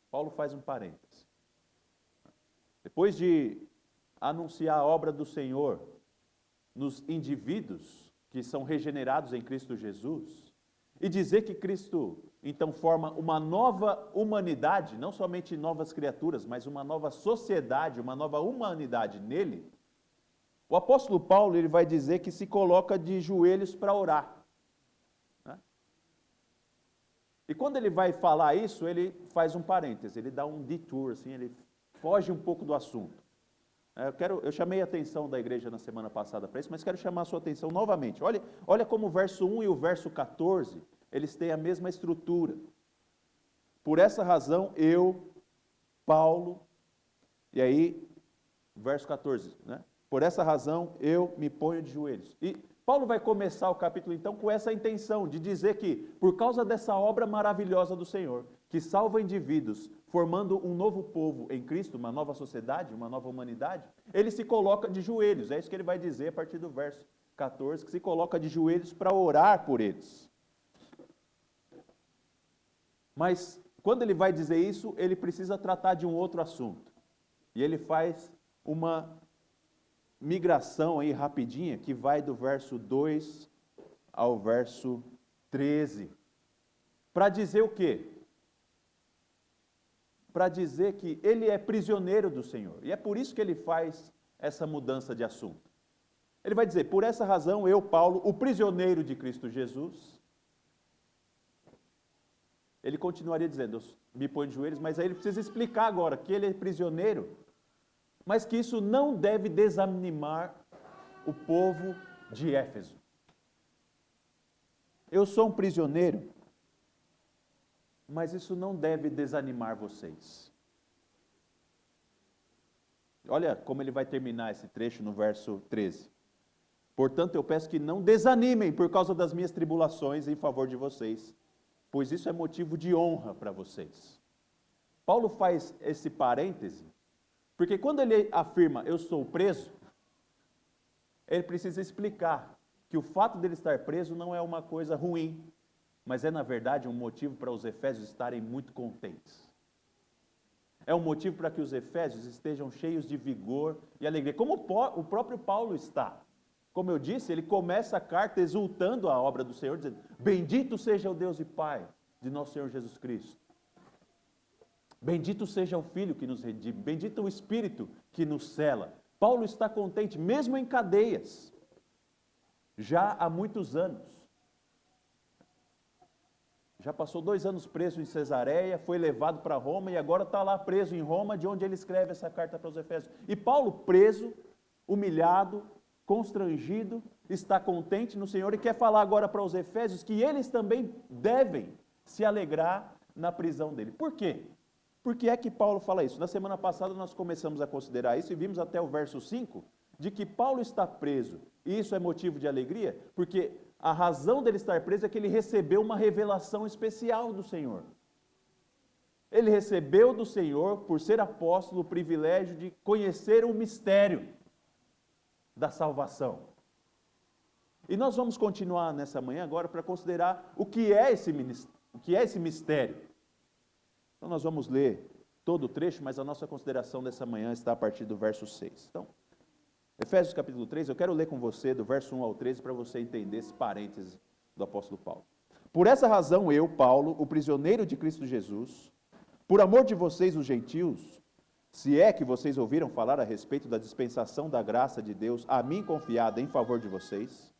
Paulo faz um parêntese. Depois de anunciar a obra do Senhor nos indivíduos que são regenerados em Cristo Jesus, e dizer que Cristo, então, forma uma nova humanidade, não somente novas criaturas, mas uma nova sociedade, uma nova humanidade nele, o apóstolo Paulo ele vai dizer que se coloca de joelhos para orar. Né? E quando ele vai falar isso, ele faz um parêntese, ele dá um detour, assim, ele foge um pouco do assunto. Eu chamei a atenção da igreja na semana passada para isso, mas quero chamar a sua atenção novamente. Olha como o verso 1 e o verso 14, eles têm a mesma estrutura. Por essa razão, eu, Paulo, e aí, verso 14, né? Por essa razão, eu me ponho de joelhos. E Paulo vai começar o capítulo, então, com essa intenção de dizer que, por causa dessa obra maravilhosa do Senhor, que salva indivíduos, formando um novo povo em Cristo, uma nova sociedade, uma nova humanidade, ele se coloca de joelhos. É isso que ele vai dizer a partir do verso 14, que se coloca de joelhos para orar por eles. Mas, quando ele vai dizer isso, ele precisa tratar de um outro assunto. E ele faz uma migração aí rapidinha, que vai do verso 2 ao verso 13. Para dizer o quê? Para dizer que ele é prisioneiro do Senhor. E é por isso que ele faz essa mudança de assunto. Ele vai dizer, por essa razão, eu, Paulo, o prisioneiro de Cristo Jesus. Ele continuaria dizendo, eu me ponho de joelhos, mas aí ele precisa explicar agora que ele é prisioneiro, mas que isso não deve desanimar o povo de Éfeso. Eu sou um prisioneiro, mas isso não deve desanimar vocês. Olha como ele vai terminar esse trecho no verso 13. Portanto, eu peço que não desanimem por causa das minhas tribulações em favor de vocês, pois isso é motivo de honra para vocês. Paulo faz esse parêntese, porque quando ele afirma, eu sou preso, ele precisa explicar que o fato dele estar preso não é uma coisa ruim, mas é, na verdade, um motivo para os efésios estarem muito contentes. É um motivo para que os efésios estejam cheios de vigor e alegria, como o próprio Paulo está. Como eu disse, ele começa a carta exultando a obra do Senhor, dizendo, bendito seja o Deus e Pai de nosso Senhor Jesus Cristo. Bendito seja o Filho que nos redime, bendito o Espírito que nos cela. Paulo está contente, mesmo em cadeias, já há muitos anos. Já passou 2 anos preso em Cesareia, foi levado para Roma e agora está lá preso em Roma, de onde ele escreve essa carta para os Efésios. E Paulo, preso, humilhado, constrangido, está contente no Senhor e quer falar agora para os Efésios que eles também devem se alegrar na prisão dele. Por quê? Por que é que Paulo fala isso? Na semana passada nós começamos a considerar isso e vimos até o verso 5, de que Paulo está preso. E isso é motivo de alegria, porque a razão dele estar preso é que ele recebeu uma revelação especial do Senhor. Ele recebeu do Senhor, por ser apóstolo, o privilégio de conhecer o mistério da salvação. E nós vamos continuar nessa manhã agora para considerar o que é esse mistério. Então nós vamos ler todo o trecho, mas a nossa consideração dessa manhã está a partir do verso 6. Então, Efésios capítulo 3, eu quero ler com você do verso 1 ao 13 para você entender esse parêntese do apóstolo Paulo. Por essa razão eu, Paulo, o prisioneiro de Cristo Jesus, por amor de vocês os gentios, se é que vocês ouviram falar a respeito da dispensação da graça de Deus a mim confiada em favor de vocês,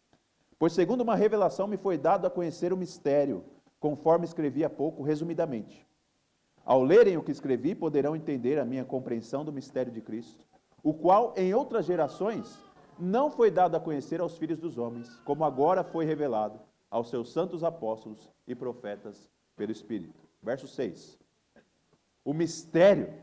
pois segundo uma revelação me foi dado a conhecer o mistério, conforme escrevi há pouco, resumidamente. Ao lerem o que escrevi, poderão entender a minha compreensão do mistério de Cristo, o qual, em outras gerações, não foi dado a conhecer aos filhos dos homens, como agora foi revelado aos seus santos apóstolos e profetas pelo Espírito. Verso 6. O mistério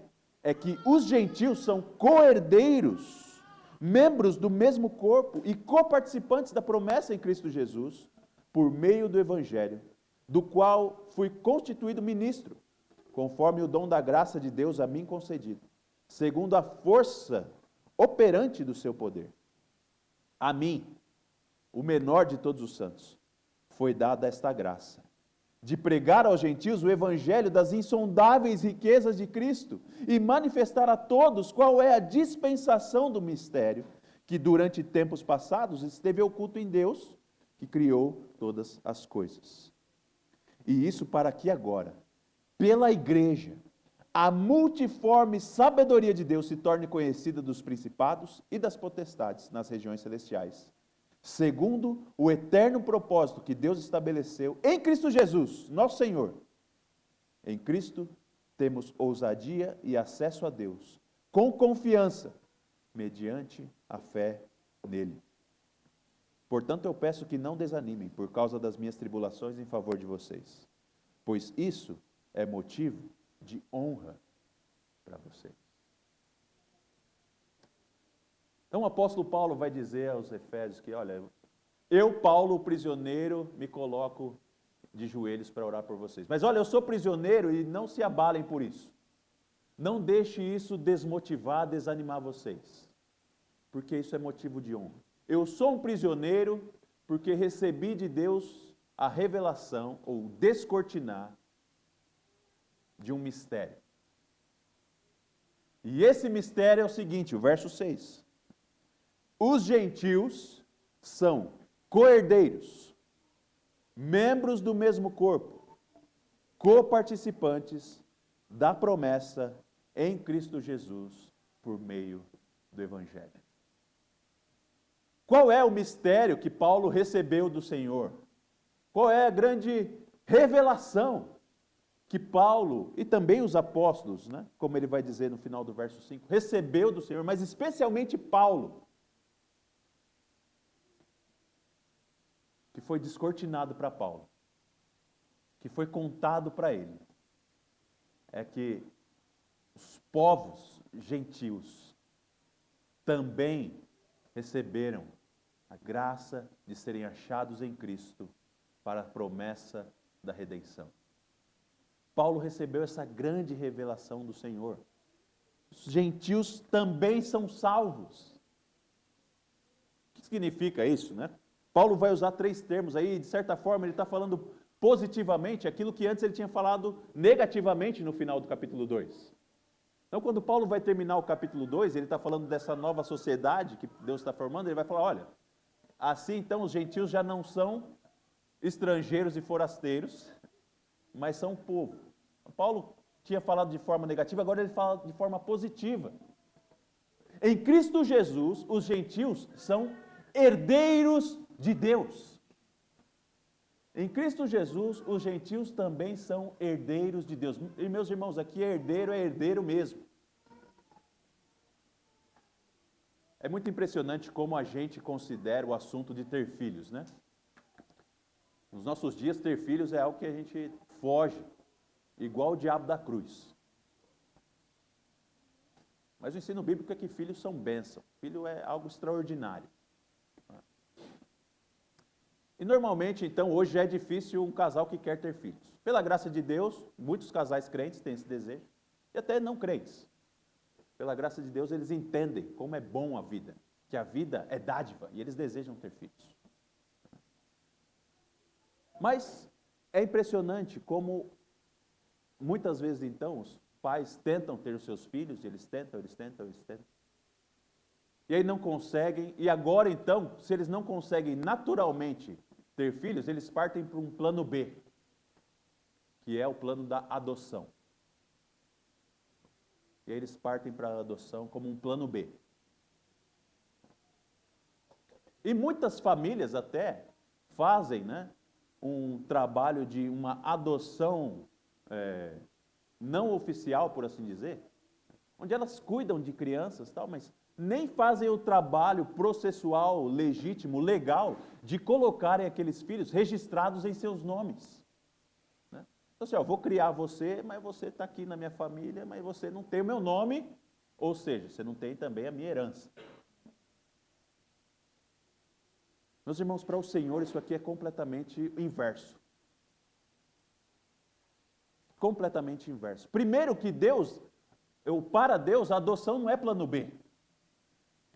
é que os gentios são co-herdeiros, membros do mesmo corpo e coparticipantes da promessa em Cristo Jesus, por meio do Evangelho, do qual fui constituído ministro, conforme o dom da graça de Deus a mim concedido, segundo a força operante do seu poder. A mim, o menor de todos os santos, foi dada esta graça, de pregar aos gentios o evangelho das insondáveis riquezas de Cristo e manifestar a todos qual é a dispensação do mistério que durante tempos passados esteve oculto em Deus, que criou todas as coisas. E isso para que agora, pela igreja, a multiforme sabedoria de Deus se torne conhecida dos principados e das potestades nas regiões celestiais, segundo o eterno propósito que Deus estabeleceu em Cristo Jesus, nosso Senhor. Em Cristo temos ousadia e acesso a Deus, com confiança, mediante a fé nele. Portanto, eu peço que não desanimem por causa das minhas tribulações em favor de vocês, pois isso é motivo de honra para vocês. Então o apóstolo Paulo vai dizer aos Efésios que, olha, eu, Paulo, o prisioneiro, me coloco de joelhos para orar por vocês. Mas olha, eu sou prisioneiro e não se abalem por isso. Não deixe isso desmotivar, desanimar vocês, porque isso é motivo de honra. Eu sou um prisioneiro porque recebi de Deus a revelação, ou descortinar, de um mistério. E esse mistério é o seguinte, o verso 6. Os gentios são co-herdeiros, membros do mesmo corpo, coparticipantes da promessa em Cristo Jesus por meio do Evangelho. Qual é o mistério que Paulo recebeu do Senhor? Qual é a grande revelação que Paulo e também os apóstolos, como ele vai dizer no final do verso 5, recebeu do Senhor, mas especialmente Paulo, que foi descortinado para Paulo, que foi contado para ele, é que os povos gentios também receberam a graça de serem achados em Cristo para a promessa da redenção. Paulo recebeu essa grande revelação do Senhor. Os gentios também são salvos. O que significa isso, Paulo vai usar 3 termos aí, de certa forma ele está falando positivamente aquilo que antes ele tinha falado negativamente no final do capítulo 2. Então, quando Paulo vai terminar o capítulo 2, ele está falando dessa nova sociedade que Deus está formando, ele vai falar, olha, assim então os gentios já não são estrangeiros e forasteiros, mas são povo. Paulo tinha falado de forma negativa, agora ele fala de forma positiva. Em Cristo Jesus, os gentios são herdeiros de Deus. Em Cristo Jesus, os gentios também são herdeiros de Deus. E meus irmãos, aqui é herdeiro mesmo. É muito impressionante como a gente considera o assunto de ter filhos, Nos nossos dias, ter filhos é algo que a gente foge, igual o diabo da cruz. Mas o ensino bíblico é que filhos são bênção. Filho é algo extraordinário. E normalmente, então, hoje já é difícil um casal que quer ter filhos. Pela graça de Deus, muitos casais crentes têm esse desejo, e até não crentes. Pela graça de Deus, eles entendem como é bom a vida, que a vida é dádiva, e eles desejam ter filhos. Mas é impressionante como, muitas vezes, então, os pais tentam ter os seus filhos, e eles tentam. E aí não conseguem, e agora, então, se eles não conseguem naturalmente ter filhos, eles partem para um plano B, que é o plano da adoção. E aí eles partem para a adoção como um plano B. E muitas famílias até fazem, um trabalho de uma adoção não oficial, por assim dizer, onde elas cuidam de crianças, mas nem fazem o trabalho processual, legítimo, legal, de colocarem aqueles filhos registrados em seus nomes. Então assim, eu vou criar você, mas você está aqui na minha família, mas você não tem o meu nome, ou seja, você não tem também a minha herança. Meus irmãos, para o Senhor isso aqui é completamente inverso. Completamente inverso. Primeiro que para Deus, a adoção não é plano B.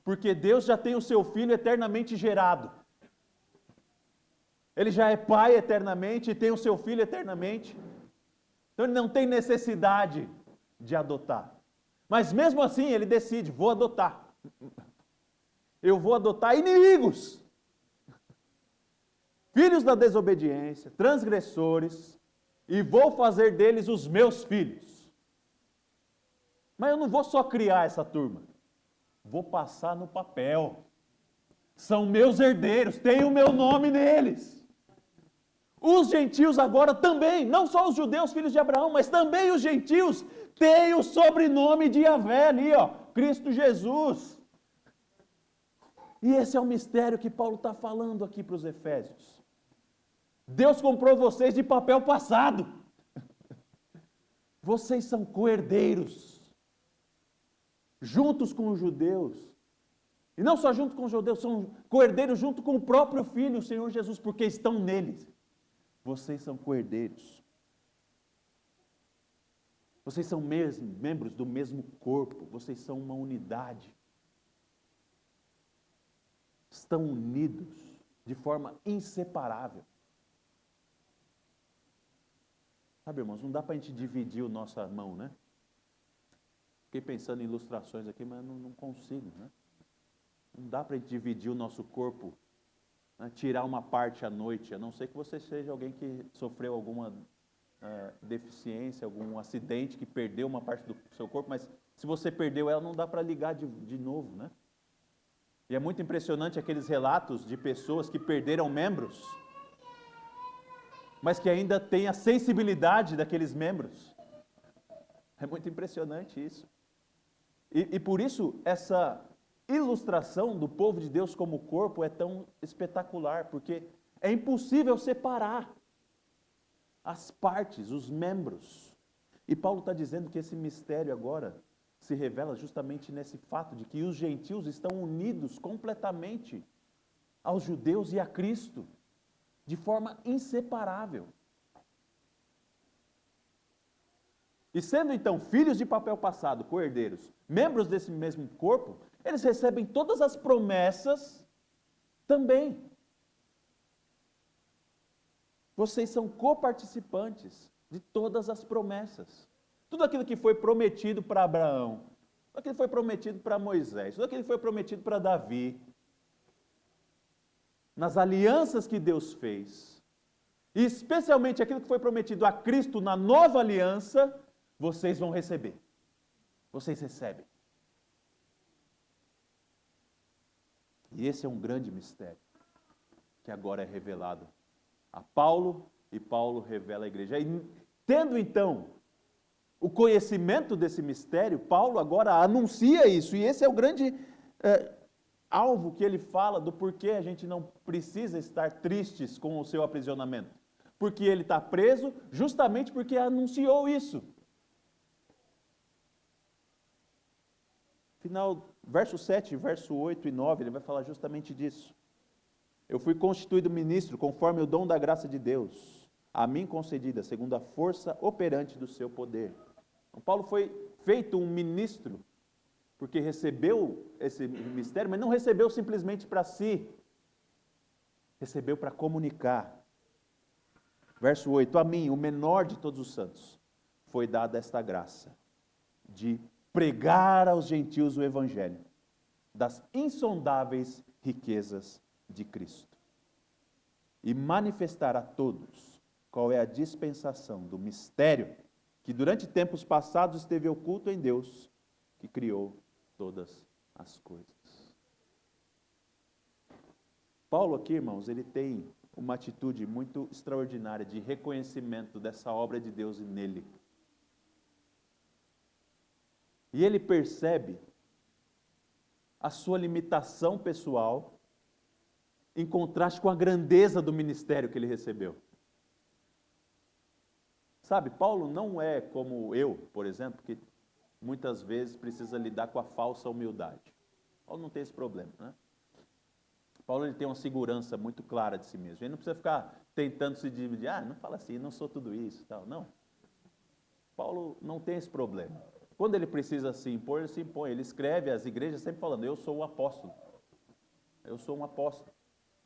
Porque Deus já tem o seu filho eternamente gerado. Ele já é pai eternamente e tem o seu filho eternamente. Então ele não tem necessidade de adotar. Mas mesmo assim ele decide, vou adotar. Eu vou adotar inimigos. Filhos da desobediência, transgressores, e vou fazer deles os meus filhos. Mas eu não vou só criar essa turma. Vou passar no papel. São meus herdeiros, tem o meu nome neles. Os gentios agora também, não só os judeus, filhos de Abraão, mas também os gentios têm o sobrenome de Yahvé ali, ó, Cristo Jesus. E esse é o mistério que Paulo está falando aqui para os Efésios. Deus comprou vocês de papel passado. Vocês são co-herdeiros, juntos com os judeus. E não só junto com os judeus, são co-herdeiros junto com o próprio Filho, o Senhor Jesus, porque estão neles. Vocês são co-herdeiros. Vocês são membros do mesmo corpo. Vocês são uma unidade. Estão unidos de forma inseparável. Sabe, irmãos, não dá para a gente dividir a nossa mão, né? Fiquei pensando em ilustrações aqui, mas não consigo, né? Não dá para a gente dividir o nosso corpo, né? Tirar uma parte à noite, a não ser que você seja alguém que sofreu alguma deficiência, algum acidente, que perdeu uma parte do seu corpo, mas se você perdeu ela, não dá para ligar de novo, né? E é muito impressionante aqueles relatos de pessoas que perderam membros, mas que ainda têm a sensibilidade daqueles membros. É muito impressionante isso. E por isso, essa ilustração do povo de Deus como corpo é tão espetacular, porque é impossível separar as partes, os membros. E Paulo está dizendo que esse mistério agora se revela justamente nesse fato de que os gentios estão unidos completamente aos judeus e a Cristo, de forma inseparável. E sendo então filhos de papel passado, co-herdeiros, membros desse mesmo corpo, eles recebem todas as promessas também. Vocês são coparticipantes de todas as promessas. Tudo aquilo que foi prometido para Abraão, tudo aquilo que foi prometido para Moisés, tudo aquilo que foi prometido para Davi, nas alianças que Deus fez, e especialmente aquilo que foi prometido a Cristo na nova aliança, vocês vão receber. Vocês recebem. E esse é um grande mistério, que agora é revelado a Paulo, e Paulo revela à igreja. E tendo então o conhecimento desse mistério, Paulo agora anuncia isso, e esse é o grande alvo que ele fala do porquê a gente não precisa estar tristes com o seu aprisionamento. Porque ele está preso justamente porque anunciou isso. Final, verso 7, verso 8 e 9, ele vai falar justamente disso. Eu fui constituído ministro conforme o dom da graça de Deus, a mim concedida, segundo a força operante do seu poder. Então, Paulo foi feito um ministro, porque recebeu esse mistério, mas não recebeu simplesmente para si, recebeu para comunicar. Verso 8, a mim, o menor de todos os santos, foi dada esta graça, de pregar aos gentios o evangelho, das insondáveis riquezas de Cristo, e manifestar a todos qual é a dispensação do mistério que durante tempos passados esteve oculto em Deus, que criou todas as coisas. Paulo aqui, irmãos, ele tem uma atitude muito extraordinária de reconhecimento dessa obra de Deus nele. E ele percebe a sua limitação pessoal em contraste com a grandeza do ministério que ele recebeu. Sabe, Paulo não é como eu, por exemplo, que muitas vezes precisa lidar com a falsa humildade. Paulo não tem esse problema, né? Paulo ele tem uma segurança muito clara de si mesmo. Ele não precisa ficar tentando se dividir. Não fala assim, não sou tudo isso, tal. Não. Paulo não tem esse problema. Quando ele precisa se impor, ele se impõe. Ele escreve às igrejas sempre falando, eu sou o apóstolo. Eu sou um apóstolo.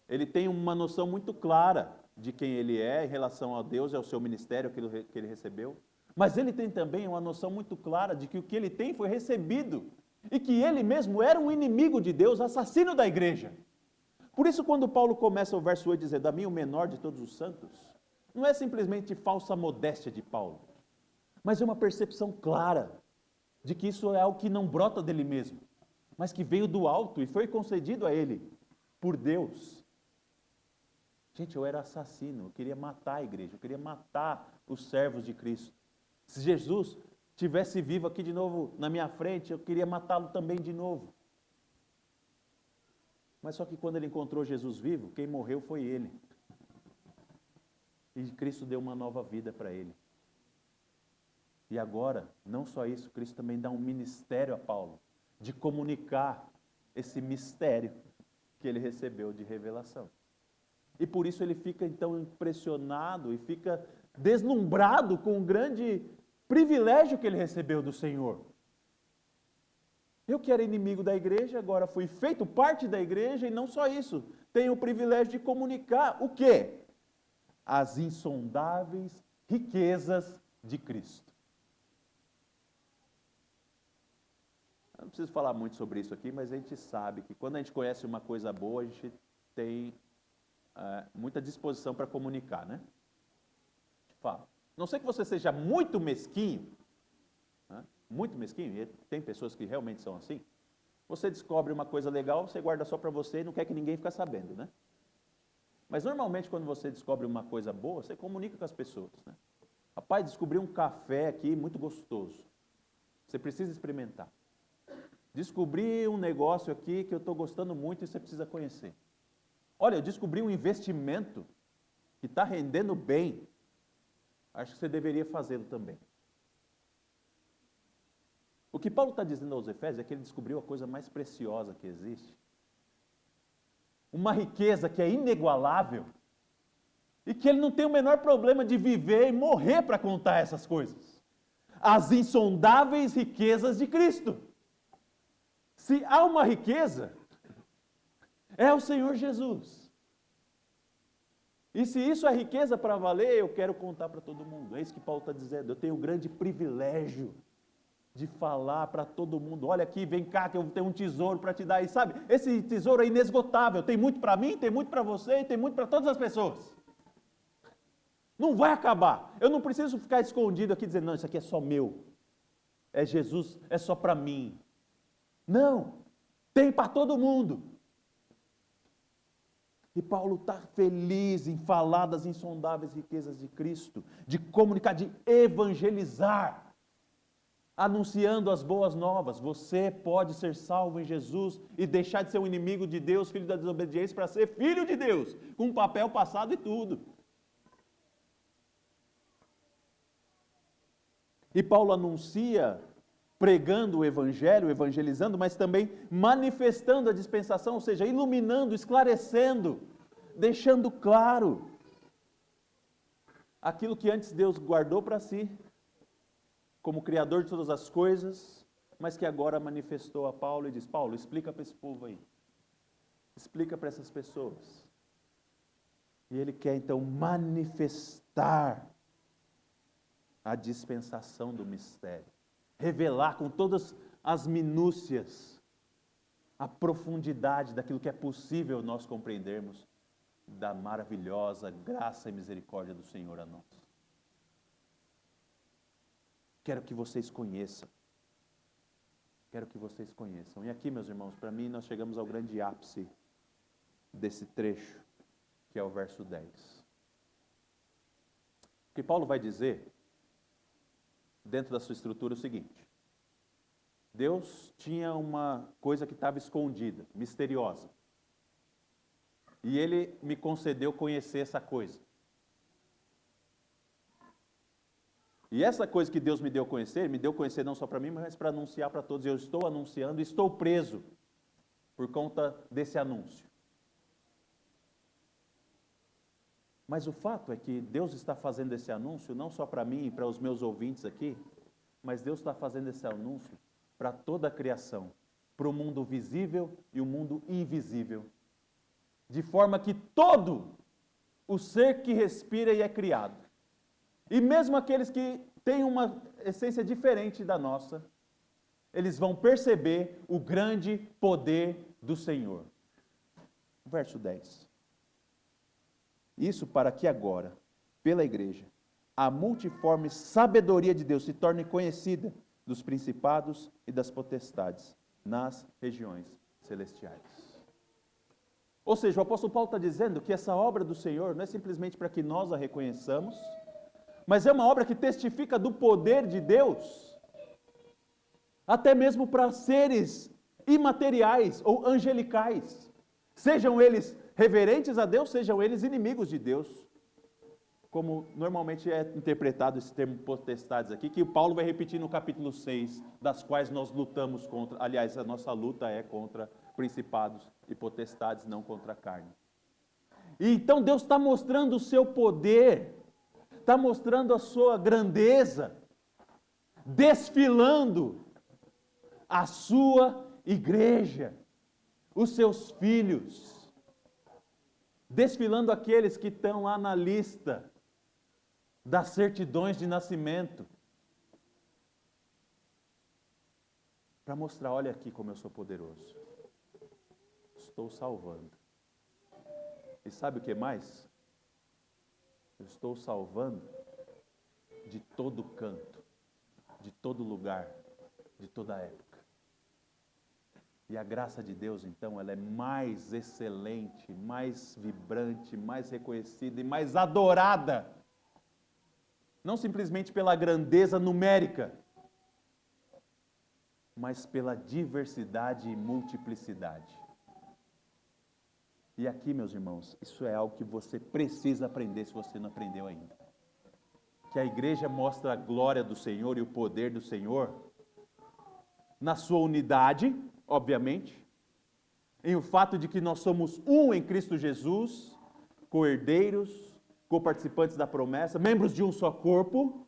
Ele tem uma noção muito clara de quem ele é em relação a Deus e ao seu ministério que ele recebeu. Mas ele tem também uma noção muito clara de que o que ele tem foi recebido e que ele mesmo era um inimigo de Deus, assassino da igreja. Por isso, quando Paulo começa o verso 8 dizendo, a mim o menor de todos os santos, não é simplesmente falsa modéstia de Paulo, mas é uma percepção clara de que isso é algo que não brota dele mesmo, mas que veio do alto e foi concedido a ele por Deus. Gente, eu era assassino, eu queria matar a igreja, eu queria matar os servos de Cristo. Se Jesus tivesse vivo aqui de novo na minha frente, eu queria matá-lo também de novo. Mas só que quando ele encontrou Jesus vivo, quem morreu foi ele. E Cristo deu uma nova vida para ele. E agora, não só isso, Cristo também dá um ministério a Paulo, de comunicar esse mistério que ele recebeu de revelação. E por isso ele fica então impressionado e fica deslumbrado com o grande privilégio que ele recebeu do Senhor. Eu que era inimigo da igreja, agora fui feito parte da igreja e não só isso, tenho o privilégio de comunicar o quê? As insondáveis riquezas de Cristo. Eu não preciso falar muito sobre isso aqui, mas a gente sabe que quando a gente conhece uma coisa boa, a gente tem muita disposição para comunicar, né? Fala. Não sei que você seja muito mesquinho, né? Muito mesquinho, e tem pessoas que realmente são assim. Você descobre uma coisa legal, você guarda só para você e não quer que ninguém fique sabendo, né? Mas normalmente quando você descobre uma coisa boa, você comunica com as pessoas, né? Rapaz, descobri um café aqui muito gostoso. Você precisa experimentar. Descobri um negócio aqui que eu estou gostando muito e você precisa conhecer. Olha, eu descobri um investimento que está rendendo bem. Acho que você deveria fazê-lo também. O que Paulo está dizendo aos Efésios é que ele descobriu a coisa mais preciosa que existe. Uma riqueza que é inigualável e que ele não tem o menor problema de viver e morrer para contar essas coisas. As insondáveis riquezas de Cristo. Se há uma riqueza, é o Senhor Jesus. E se isso é riqueza para valer, eu quero contar para todo mundo. É isso que Paulo está dizendo. Eu tenho o grande privilégio de falar para todo mundo. Olha aqui, vem cá que eu tenho um tesouro para te dar. E sabe, esse tesouro é inesgotável. Tem muito para mim, tem muito para você e tem muito para todas as pessoas. Não vai acabar. Eu não preciso ficar escondido aqui dizendo, não, isso aqui é só meu. É Jesus, é só para mim. Não, tem para todo mundo. E Paulo está feliz em falar das insondáveis riquezas de Cristo, de comunicar, de evangelizar, anunciando as boas novas. Você pode ser salvo em Jesus e deixar de ser um inimigo de Deus, filho da desobediência, para ser filho de Deus, com papel passado e tudo. E Paulo anuncia pregando o evangelho, evangelizando, mas também manifestando a dispensação, ou seja, iluminando, esclarecendo, deixando claro aquilo que antes Deus guardou para si, como Criador de todas as coisas, mas que agora manifestou a Paulo e diz, Paulo, explica para esse povo aí, explica para essas pessoas. E ele quer então manifestar a dispensação do mistério. Revelar com todas as minúcias a profundidade daquilo que é possível nós compreendermos da maravilhosa graça e misericórdia do Senhor a nós. Quero que vocês conheçam. Quero que vocês conheçam. E aqui, meus irmãos, para mim nós chegamos ao grande ápice desse trecho, que é o verso 10. O que Paulo vai dizer dentro da sua estrutura é o seguinte: Deus tinha uma coisa que estava escondida, misteriosa. E Ele me concedeu conhecer essa coisa. E essa coisa que Deus me deu conhecer não só para mim, mas para anunciar para todos. Eu estou anunciando e estou preso por conta desse anúncio. Mas o fato é que Deus está fazendo esse anúncio não só para mim e para os meus ouvintes aqui, mas Deus está fazendo esse anúncio para toda a criação, para o mundo visível e o mundo invisível. de forma que todo o ser que respira e é criado, e mesmo aqueles que têm uma essência diferente da nossa, eles vão perceber o grande poder do Senhor. Verso 10. Isso para que agora, pela igreja, a multiforme sabedoria de Deus se torne conhecida dos principados e das potestades nas regiões celestiais. Ou seja, o apóstolo Paulo está dizendo que essa obra do Senhor não é simplesmente para que nós a reconheçamos, mas é uma obra que testifica do poder de Deus, até mesmo para seres imateriais ou angelicais, sejam eles reverentes a Deus, sejam eles inimigos de Deus, como normalmente é interpretado esse termo potestades aqui, que o Paulo vai repetir no capítulo 6, das quais nós lutamos contra, aliás, a nossa luta é contra principados e potestades, não contra a carne. E então Deus está mostrando o seu poder, está mostrando a sua grandeza, desfilando a sua igreja, os seus filhos, desfilando aqueles que estão lá na lista das certidões de nascimento, para mostrar, olha aqui como eu sou poderoso, estou salvando. E sabe o que mais? Eu estou salvando de todo canto, de todo lugar, de toda época. E a graça de Deus, então, ela é mais excelente, mais vibrante, mais reconhecida e mais adorada. Não simplesmente pela grandeza numérica, mas pela diversidade e multiplicidade. E aqui, meus irmãos, isso é algo que você precisa aprender se você não aprendeu ainda. Que a igreja mostra a glória do Senhor e o poder do Senhor na sua unidade, obviamente, em o fato de que nós somos um em Cristo Jesus, co-herdeiros, co-participantes da promessa, membros de um só corpo,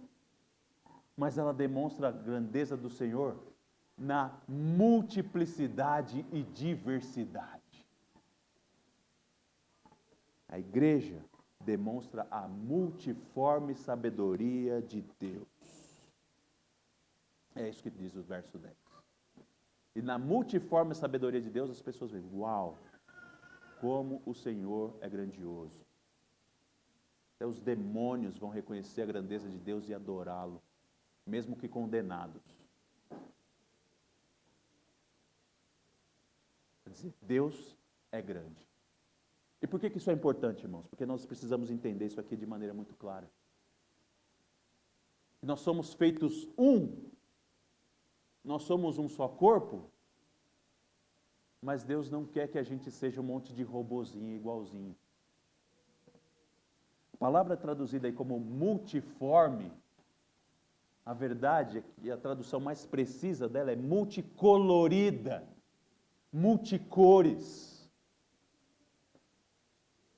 mas ela demonstra a grandeza do Senhor na multiplicidade e diversidade. A igreja demonstra a multiforme sabedoria de Deus. É isso que diz o verso 10. E na multiforme sabedoria de Deus, as pessoas veem, uau, como o Senhor é grandioso. Até os demônios vão reconhecer a grandeza de Deus e adorá-lo, mesmo que condenados. Quer dizer, Deus é grande. E por que isso é importante, irmãos? Porque nós precisamos entender isso aqui de maneira muito clara. Nós somos feitos um. Nós somos um só corpo. Mas Deus não quer que a gente seja um monte de robozinho igualzinho. A palavra traduzida aí como multiforme, a verdade é que a tradução mais precisa dela é multicolorida, multicores.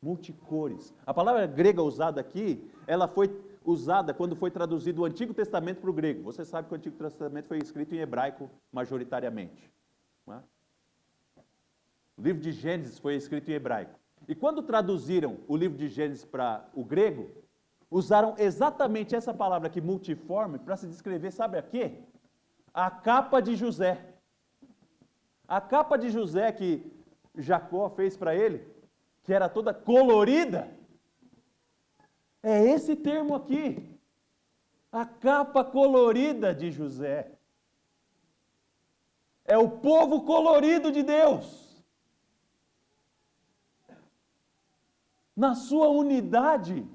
Multicores. A palavra grega usada aqui, ela foi usada quando foi traduzido o Antigo Testamento para o grego. Você sabe que o Antigo Testamento foi escrito em hebraico majoritariamente. Não é? O livro de Gênesis foi escrito em hebraico. E quando traduziram o livro de Gênesis para o grego, usaram exatamente essa palavra aqui, multiforme, para se descrever, sabe a quê? A capa de José. A capa de José que Jacó fez para ele, que era toda colorida, é esse termo aqui. A capa colorida de José. É o povo colorido de Deus. Na sua unidade,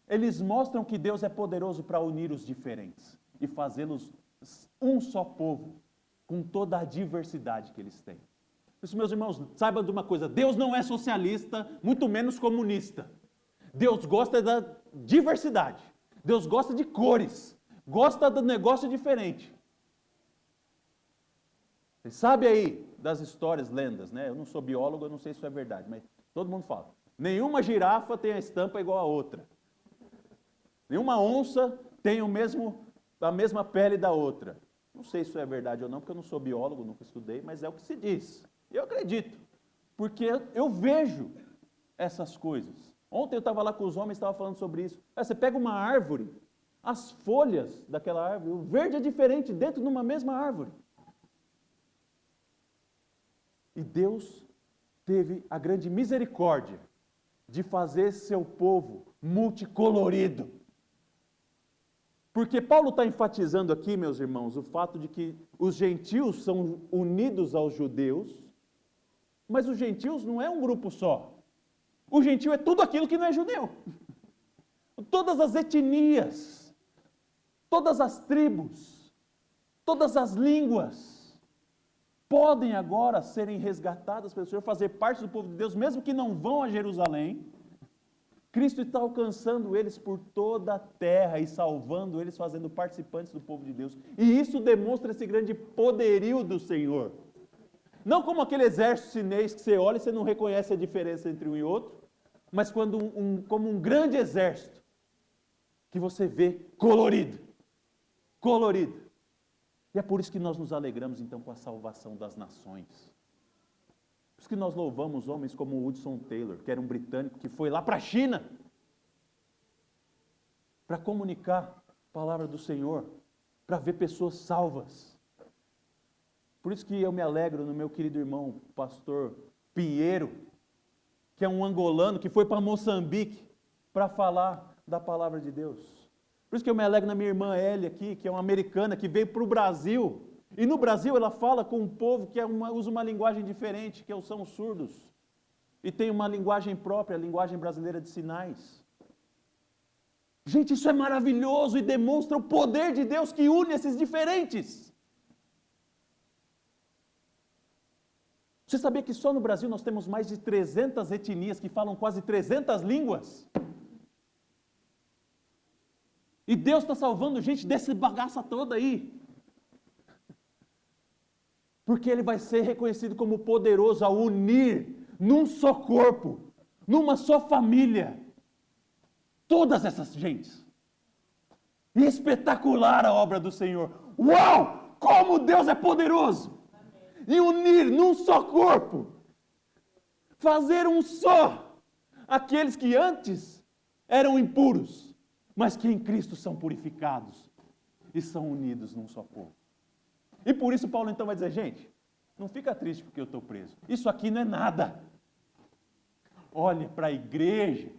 eles mostram que Deus é poderoso para unir os diferentes e fazê-los um só povo, com toda a diversidade que eles têm. Por isso, meus irmãos, saibam de uma coisa, Deus não é socialista, muito menos comunista. Deus gosta da diversidade, Deus gosta de cores, gosta do negócio diferente. Você sabe aí das histórias, lendas, né? Eu não sou biólogo, eu não sei se isso é verdade, mas todo mundo fala. Nenhuma girafa tem a estampa igual a outra. Nenhuma onça tem a mesma pele da outra. Não sei se isso é verdade ou não, porque eu não sou biólogo, nunca estudei, mas é o que se diz. Eu acredito, porque eu vejo essas coisas. Ontem eu estava lá com os homens, estava falando sobre isso. Você pega uma árvore, as folhas daquela árvore, o verde é diferente dentro de uma mesma árvore. E Deus teve a grande misericórdia de fazer seu povo multicolorido. Porque Paulo está enfatizando aqui, meus irmãos, o fato de que os gentios são unidos aos judeus, mas os gentios não é um grupo só. O gentio é tudo aquilo que não é judeu. Todas as etnias, todas as tribos, todas as línguas podem agora serem resgatadas pelo Senhor, fazer parte do povo de Deus, mesmo que não vão a Jerusalém. Cristo está alcançando eles por toda a terra e salvando eles, fazendo participantes do povo de Deus. E isso demonstra esse grande poderio do Senhor. Não como aquele exército chinês que você olha e você não reconhece a diferença entre um e outro, mas como um grande exército que você vê colorido. Colorido. E é por isso que nós nos alegramos então com a salvação das nações. Por isso que nós louvamos homens como Hudson Taylor, que era um britânico que foi lá para a China para comunicar a palavra do Senhor, para ver pessoas salvas. Por isso que eu me alegro no meu querido irmão, pastor Pinheiro, que é um angolano que foi para Moçambique para falar da palavra de Deus. Por isso que eu me alegro na minha irmã Elia aqui, que é uma americana, que veio para o Brasil. E no Brasil ela fala com um povo que usa uma linguagem diferente, que são os surdos. E tem uma linguagem própria, a linguagem brasileira de sinais. Gente, isso é maravilhoso e demonstra o poder de Deus que une esses diferentes. Você sabia que só no Brasil nós temos mais de 300 etnias que falam quase 300 línguas? E Deus está salvando gente desse bagaça toda aí. Porque Ele vai ser reconhecido como poderoso a unir num só corpo, numa só família, todas essas gentes. E espetacular a obra do Senhor. Uau! Como Deus é poderoso! E unir num só corpo, fazer um só, aqueles que antes eram impuros, mas que em Cristo são purificados e são unidos num só povo. E por isso Paulo então vai dizer, gente, não fica triste porque eu estou preso. Isso aqui não é nada. Olhe para a igreja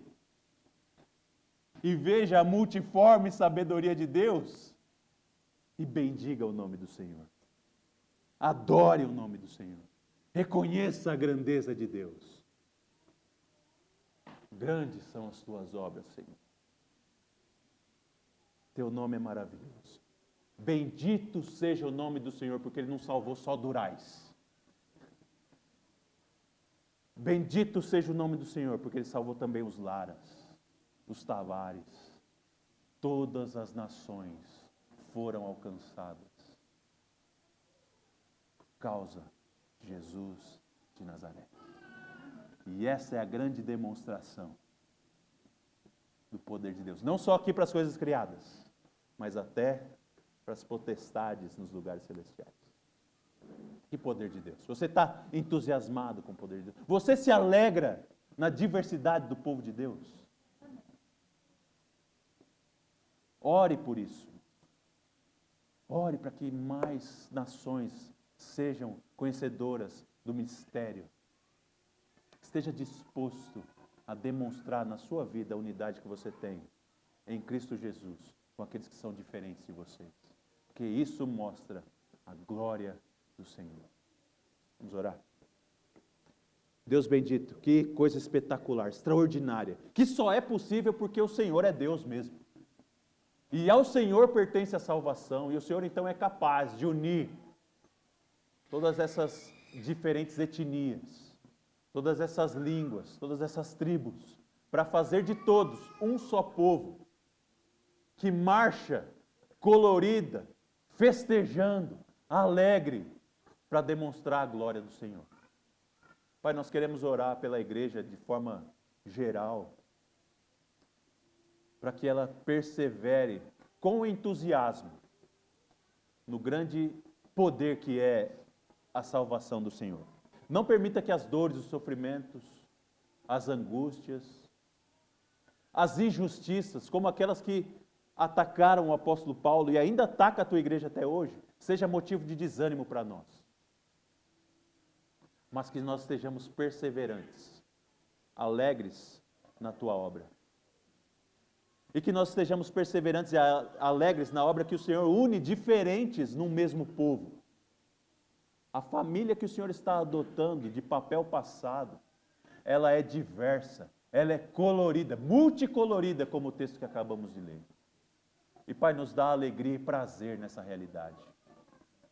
e veja a multiforme sabedoria de Deus e bendiga o nome do Senhor. Adore o nome do Senhor. Reconheça a grandeza de Deus. Grandes são as tuas obras, Senhor. Teu nome é maravilhoso. Bendito seja o nome do Senhor, porque Ele não salvou só Durais. Bendito seja o nome do Senhor, porque Ele salvou também os Laras, os Tavares. Todas as nações foram alcançadas por causa de Jesus de Nazaré. E essa é a grande demonstração do poder de Deus. Não só aqui para as coisas criadas, mas até para as potestades nos lugares celestiais. Que poder de Deus. Você está entusiasmado com o poder de Deus? Você se alegra na diversidade do povo de Deus? Ore por isso. Ore para que mais nações sejam conhecedoras do mistério. Esteja disposto a demonstrar na sua vida a unidade que você tem em Cristo Jesus com aqueles que são diferentes de vocês. Porque isso mostra a glória do Senhor. Vamos orar? Deus bendito, que coisa espetacular, extraordinária, que só é possível porque o Senhor é Deus mesmo. E ao Senhor pertence a salvação, e o Senhor então é capaz de unir todas essas diferentes etnias, todas essas línguas, todas essas tribos, para fazer de todos um só povo, que marcha colorida, festejando, alegre, para demonstrar a glória do Senhor. Pai, nós queremos orar pela igreja de forma geral, para que ela persevere com entusiasmo no grande poder que é a salvação do Senhor. Não permita que as dores, os sofrimentos, as angústias, as injustiças, como aquelas que atacaram o apóstolo Paulo e ainda ataca a tua igreja até hoje, seja motivo de desânimo para nós. Mas que nós estejamos perseverantes, alegres na tua obra. E que nós estejamos perseverantes e alegres na obra que o Senhor une diferentes num mesmo povo. A família que o Senhor está adotando de papel passado, ela é diversa, ela é colorida, multicolorida, como o texto que acabamos de ler. E Pai, nos dá alegria e prazer nessa realidade,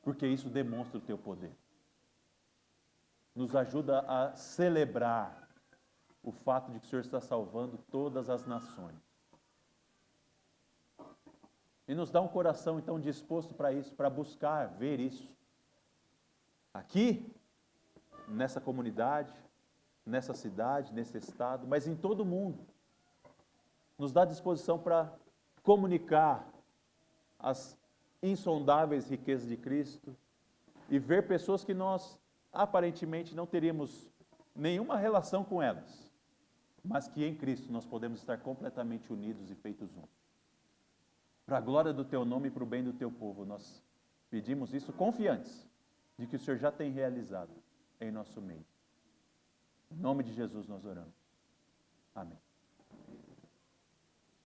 porque isso demonstra o Teu poder. Nos ajuda a celebrar o fato de que o Senhor está salvando todas as nações. E nos dá um coração então disposto para isso, para buscar ver isso. Aqui, nessa comunidade, nessa cidade, nesse estado, mas em todo o mundo. Nos dá disposição para comunicar as insondáveis riquezas de Cristo e ver pessoas que nós aparentemente não teríamos nenhuma relação com elas, mas que em Cristo nós podemos estar completamente unidos e feitos um. Para a glória do Teu nome e para o bem do Teu povo, nós pedimos isso confiantes de que o Senhor já tem realizado em nosso meio. Em nome de Jesus nós oramos. Amém.